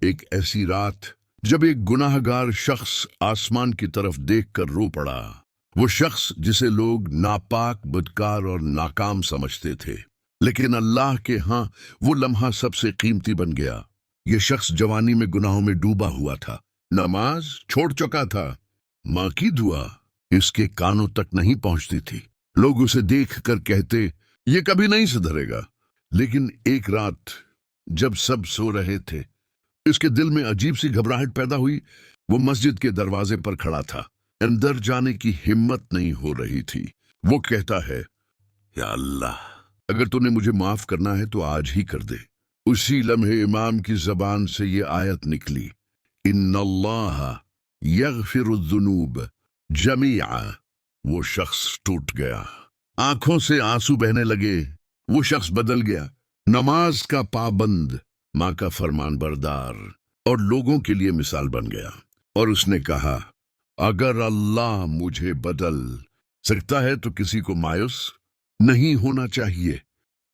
ایک ایسی رات جب ایک گناہگار شخص آسمان کی طرف دیکھ کر رو پڑا۔ وہ شخص جسے لوگ ناپاک، بدکار اور ناکام سمجھتے تھے، لیکن اللہ کے ہاں وہ لمحہ سب سے قیمتی بن گیا۔ یہ شخص جوانی میں گناہوں میں ڈوبا ہوا تھا، نماز چھوڑ چکا تھا، ماں کی دعا اس کے کانوں تک نہیں پہنچتی تھی۔ لوگ اسے دیکھ کر کہتے یہ کبھی نہیں سدھرے گا، لیکن ایک رات جب سب سو رہے تھے، اس کے دل میں عجیب سی گھبراہٹ پیدا ہوئی۔ وہ مسجد کے دروازے پر کھڑا تھا، اندر جانے کی ہمت نہیں ہو رہی تھی۔ وہ کہتا ہے، یا اللہ، اگر تو نے مجھے معاف کرنا ہے تو آج ہی کر دے۔ اسی لمحے امام کی زبان سے یہ آیت نکلی، ان اللہ یغفر الذنوب جمیعا۔ وہ شخص ٹوٹ گیا، آنکھوں سے آنسو بہنے لگے۔ وہ شخص بدل گیا، نماز کا پابند، ماں کا فرمان بردار اور لوگوں کے لیے مثال بن گیا۔ اور اس نے کہا، اگر اللہ مجھے بدل سکتا ہے تو کسی کو مایوس نہیں ہونا چاہیے۔